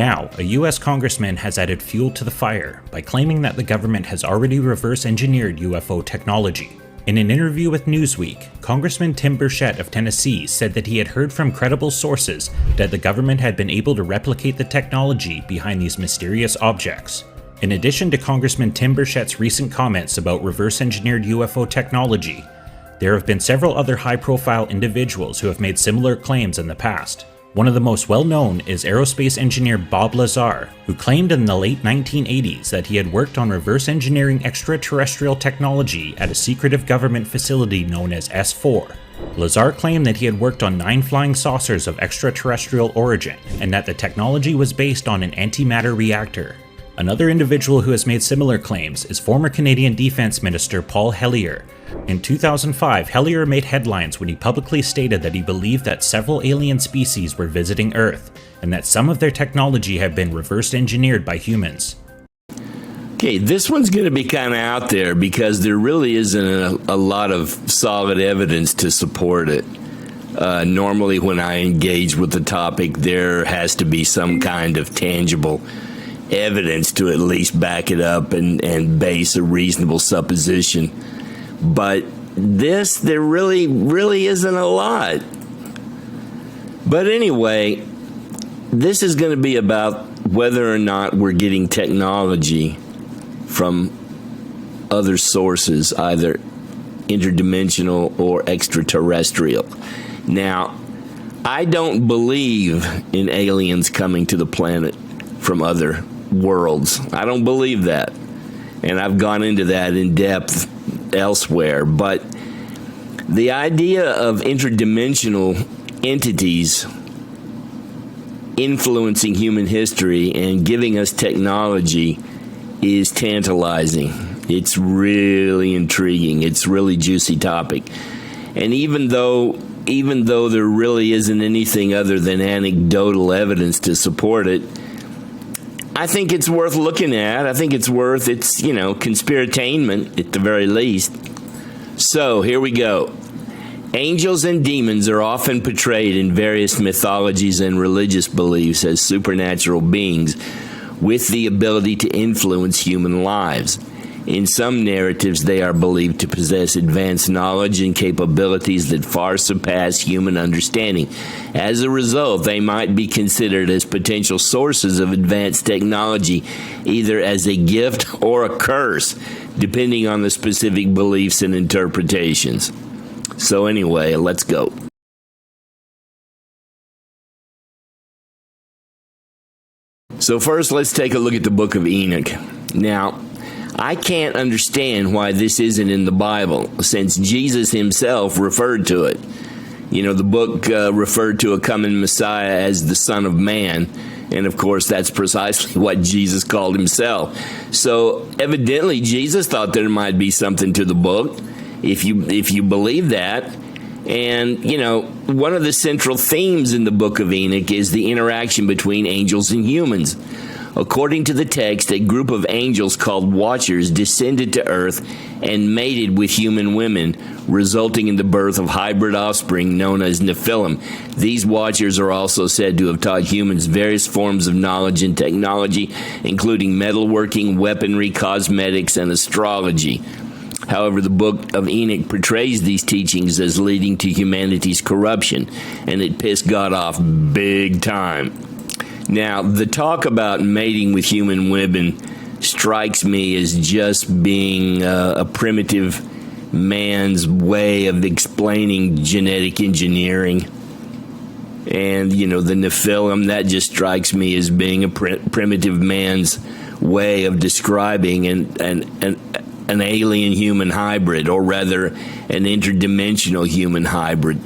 Now, a US congressman has added fuel to the fire by claiming that the government has already reverse engineered UFO technology. In an interview with Newsweek, Congressman Tim Burchett of Tennessee said that he had heard from credible sources that the government had been able to replicate the technology behind these mysterious objects. In addition to Congressman Tim Burchett's recent comments about reverse engineered UFO technology, there have been several other high-profile individuals who have made similar claims in the past. One of the most well-known is aerospace engineer Bob Lazar, who claimed in the late 1980s that he had worked on reverse engineering extraterrestrial technology at a secretive government facility known as S4. Lazar claimed that he had worked on 9 flying saucers of extraterrestrial origin, and that the technology was based on an antimatter reactor. Another individual who has made similar claims is former Canadian Defense Minister Paul Hellyer. In 2005, Hellyer made headlines when he publicly stated that he believed that several alien species were visiting Earth, and that some of their technology had been reverse engineered by humans. Okay, this one's going to be kind of out there because there really isn't a lot of solid evidence to support it. Normally when I engage with the topic, there has to be some kind of tangible evidence to at least back it up and base a reasonable supposition. But there really isn't a lot. But anyway, this is going to be about whether or not we're getting technology from other sources, either interdimensional or extraterrestrial. Now, I don't believe in aliens coming to the planet from other worlds. I don't believe that. And I've gone into that in depth elsewhere. But the idea of interdimensional entities influencing human history and giving us technology is tantalizing. It's really intriguing. It's a really juicy topic. And even though there really isn't anything other than anecdotal evidence to support it, I think it's worth looking at. I think it's conspiratainment at the very least. So, here we go. Angels and demons are often portrayed in various mythologies and religious beliefs as supernatural beings with the ability to influence human lives. In some narratives, they are believed to possess advanced knowledge and capabilities that far surpass human understanding. As a result, they might be considered as potential sources of advanced technology, either as a gift or a curse, depending on the specific beliefs and interpretations. So anyway, let's go. So first, let's take a look at the book of Enoch. Now, I can't understand why this isn't in the Bible, since Jesus himself referred to it. You know, the book referred to a coming Messiah as the Son of Man, and of course that's precisely what Jesus called himself. So evidently Jesus thought there might be something to the book, if you believe that. And, one of the central themes in the book of Enoch is the interaction between angels and humans. According to the text, a group of angels called Watchers descended to earth and mated with human women, resulting in the birth of hybrid offspring known as Nephilim. These Watchers are also said to have taught humans various forms of knowledge and technology, including metalworking, weaponry, cosmetics, and astrology. However, the book of Enoch portrays these teachings as leading to humanity's corruption, and it pissed God off big time. Now, the talk about mating with human women strikes me as just being a primitive man's way of explaining genetic engineering. And, the Nephilim, that just strikes me as being a primitive man's way of describing an alien human hybrid, or rather, an interdimensional human hybrid.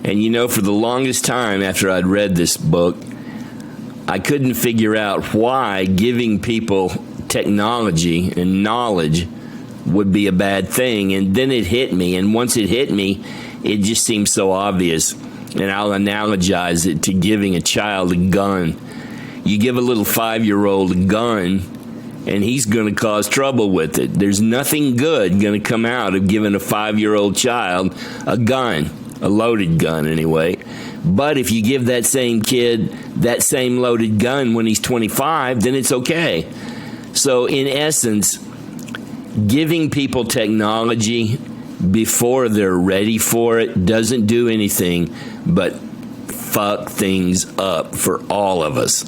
And, for the longest time after I'd read this book, I couldn't figure out why giving people technology and knowledge would be a bad thing. And then it hit me. And once it hit me, it just seemed so obvious. And I'll analogize it to giving a child a gun. You give a little 5-year-old a gun, and he's going to cause trouble with it. There's nothing good going to come out of giving a 5-year-old child a gun. a loaded gun anyway. But if you give that same kid that same loaded gun when he's 25, then it's okay. So in essence, giving people technology before they're ready for it doesn't do anything but fuck things up for all of us.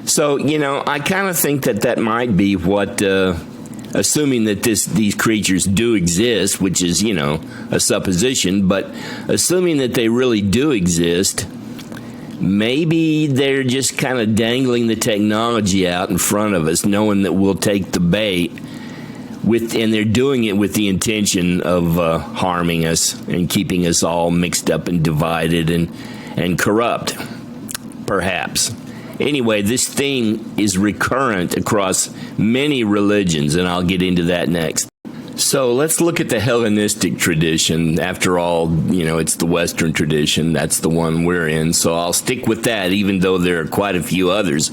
So, I kind of think that might be what, assuming that these creatures do exist, which is, a supposition, but assuming that they really do exist, maybe they're just kind of dangling the technology out in front of us, knowing that we'll take the bait, and they're doing it with the intention of harming us and keeping us all mixed up and divided and corrupt, perhaps. Anyway, this theme is recurrent across many religions, and I'll get into that next. So let's look at the Hellenistic tradition. After all, it's the Western tradition. That's the one we're in, so I'll stick with that, even though there are quite a few others.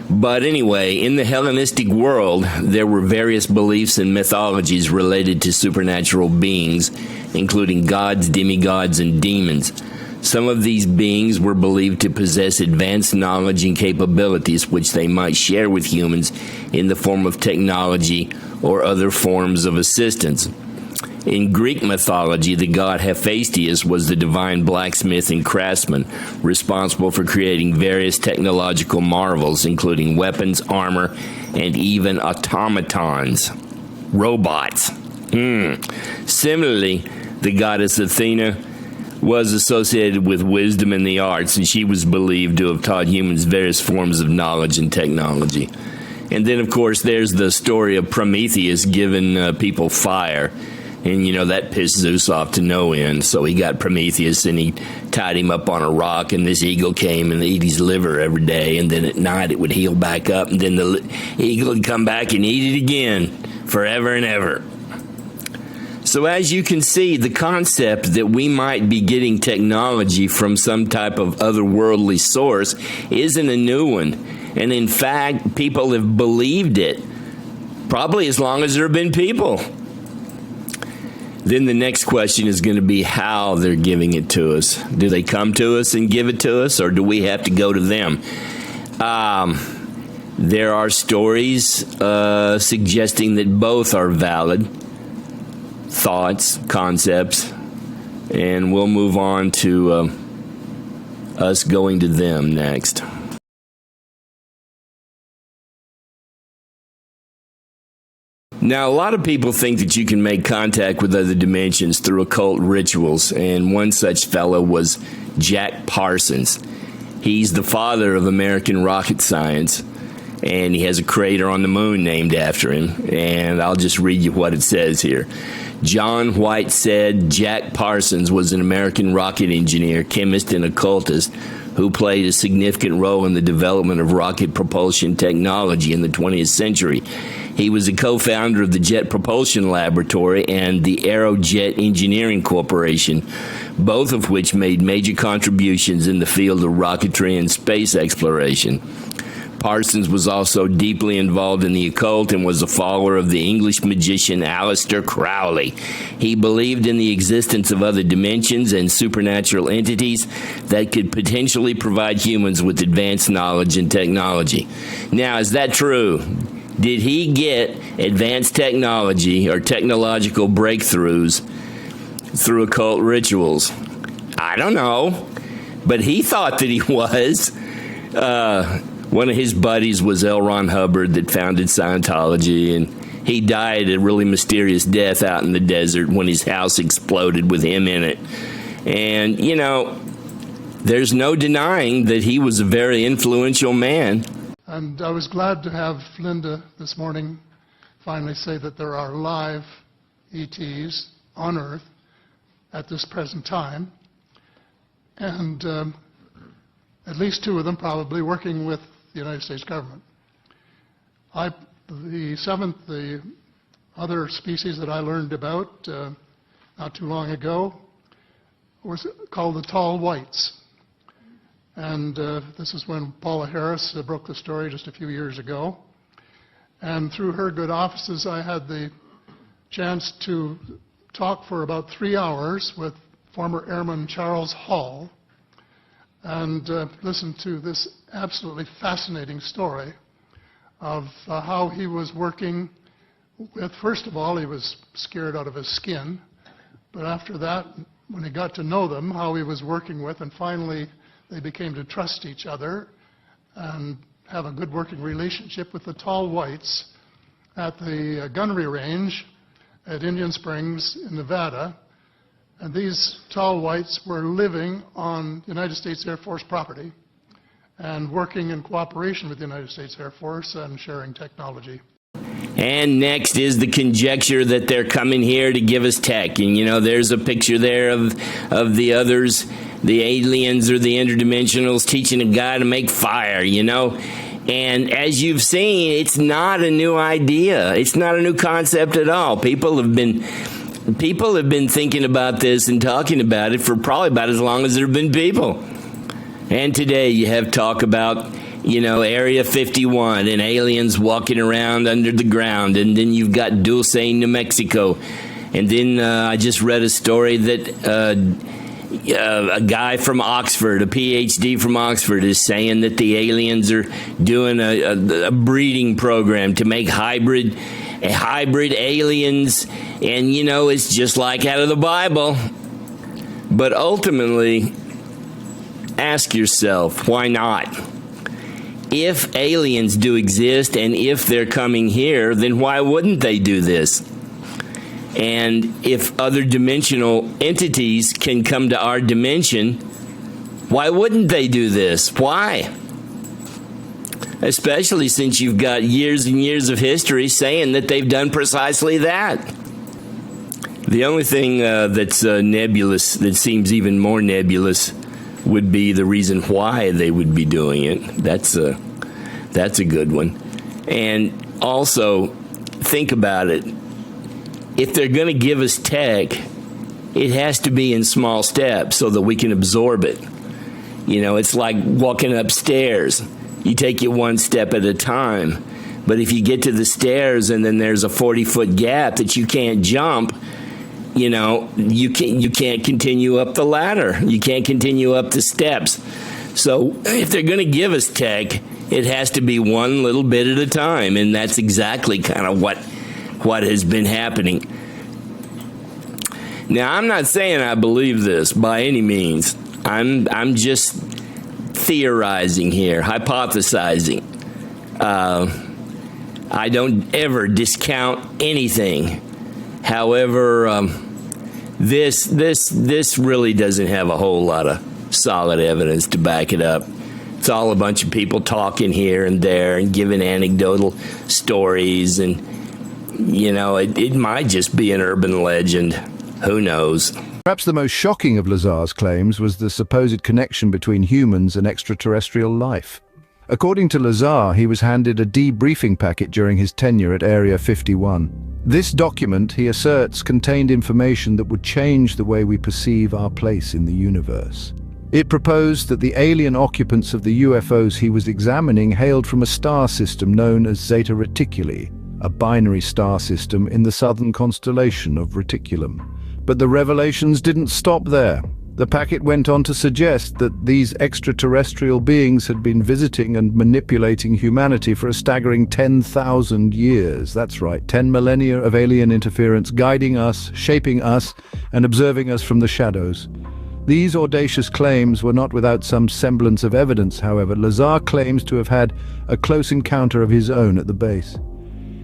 But anyway, in the Hellenistic world, there were various beliefs and mythologies related to supernatural beings, including gods, demigods, and demons. Some of these beings were believed to possess advanced knowledge and capabilities which they might share with humans in the form of technology or other forms of assistance. In Greek mythology, the god Hephaestus was the divine blacksmith and craftsman responsible for creating various technological marvels, including weapons, armor, and even automatons, robots. Similarly, the goddess Athena was associated with wisdom and the arts, and she was believed to have taught humans various forms of knowledge and technology. And then, of course, there's the story of Prometheus giving people fire. And, that pissed Zeus off to no end. So he got Prometheus and he tied him up on a rock, and this eagle came and ate his liver every day. And then at night it would heal back up, and then the eagle would come back and eat it again forever and ever. So as you can see, the concept that we might be getting technology from some type of otherworldly source isn't a new one. And in fact, people have believed it probably as long as there have been people. Then the next question is going to be how they're giving it to us. Do they come to us and give it to us, or do we have to go to them? There are stories suggesting that both are valid thoughts, concepts, and we'll move on to us going to them next. Now, a lot of people think that you can make contact with other dimensions through occult rituals, and one such fellow was Jack Parsons. He's the father of American rocket science, and he has a crater on the moon named after him, and I'll just read you what it says here. John White said Jack Parsons was an American rocket engineer, chemist, and occultist who played a significant role in the development of rocket propulsion technology in the 20th century. He was a co-founder of the Jet Propulsion Laboratory and the Aerojet Engineering Corporation, both of which made major contributions in the field of rocketry and space exploration. Parsons was also deeply involved in the occult and was a follower of the English magician Aleister Crowley. He believed in the existence of other dimensions and supernatural entities that could potentially provide humans with advanced knowledge and technology. Now, is that true? Did he get advanced technology or technological breakthroughs through occult rituals? I don't know, but he thought that he was. One of his buddies was L. Ron Hubbard that founded Scientology, and he died a really mysterious death out in the desert when his house exploded with him in it. And, there's no denying that he was a very influential man. And I was glad to have Linda this morning finally say that there are live ETs on Earth at this present time, and at least two of them probably working with the United States government. The other species that I learned about not too long ago was called the tall whites. And this is when Paula Harris broke the story just a few years ago. And through her good offices, I had the chance to talk for about 3 hours with former Airman Charles Hall, and listen to this absolutely fascinating story of how he was working with, first of all, he was scared out of his skin, but after that, when he got to know them, how he was working with, and finally they became to trust each other and have a good working relationship with the tall whites at the gunnery range at Indian Springs in Nevada. And these tall whites were living on United States Air Force property and working in cooperation with the United States Air Force and sharing technology. And next is the conjecture that they're coming here to give us tech. And, you know, there's a picture there of the others, the aliens or the interdimensionals, teaching a guy to make fire, you know. And as you've seen, it's not a new idea. It's not a new concept at all. People have been thinking about this and talking about it for probably about as long as there have been people. And today you have talk about, you know, Area 51 and aliens walking around under the ground. And then you've got Dulce, New Mexico. And then I just read a story that a guy from Oxford, a PhD from Oxford, is saying that the aliens are doing a breeding program to make hybrid aliens. And, you know, it's just like out of the Bible. But ultimately, ask yourself, why not? If aliens do exist and if they're coming here, then why wouldn't they do this? And if other dimensional entities can come to our dimension, why wouldn't they do this? Why? Especially since you've got years and years of history saying that they've done precisely that. The only thing that's nebulous, that seems even more nebulous, would be the reason why they would be doing it. That's a good one. And also, think about it. If they're going to give us tech, it has to be in small steps so that we can absorb it. You know, it's like walking upstairs. You take it one step at a time. But if you get to the stairs and then there's a 40-foot gap that you can't jump, you know, you can't continue up the ladder. You can't continue up the steps. So if they're going to give us tech, it has to be one little bit at a time. And that's exactly kind of what has been happening. Now, I'm not saying I believe this by any means. I'm just theorizing here, hypothesizing. I don't ever discount anything. However, this really doesn't have a whole lot of solid evidence to back it up. It's all a bunch of people talking here and there and giving anecdotal stories, and you know, it might just be an urban legend. Who knows? Perhaps the most shocking of Lazar's claims was the supposed connection between humans and extraterrestrial life. According to Lazar, he was handed a debriefing packet during his tenure at Area 51. This document, he asserts, contained information that would change the way we perceive our place in the universe. It proposed that the alien occupants of the UFOs he was examining hailed from a star system known as Zeta Reticuli, a binary star system in the southern constellation of Reticulum. But the revelations didn't stop there. The packet went on to suggest that these extraterrestrial beings had been visiting and manipulating humanity for a staggering 10,000 years. That's right, 10 millennia of alien interference, guiding us, shaping us, and observing us from the shadows. These audacious claims were not without some semblance of evidence, however. Lazar claims to have had a close encounter of his own at the base.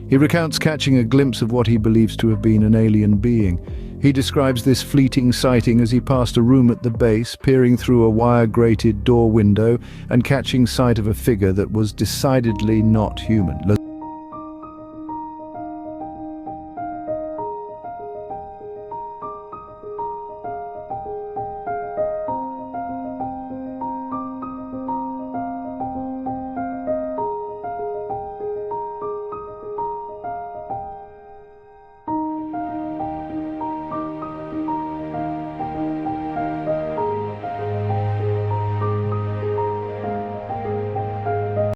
He recounts catching a glimpse of what he believes to have been an alien being. He describes this fleeting sighting as he passed a room at the base, peering through a wire-grated door window and catching sight of a figure that was decidedly not human.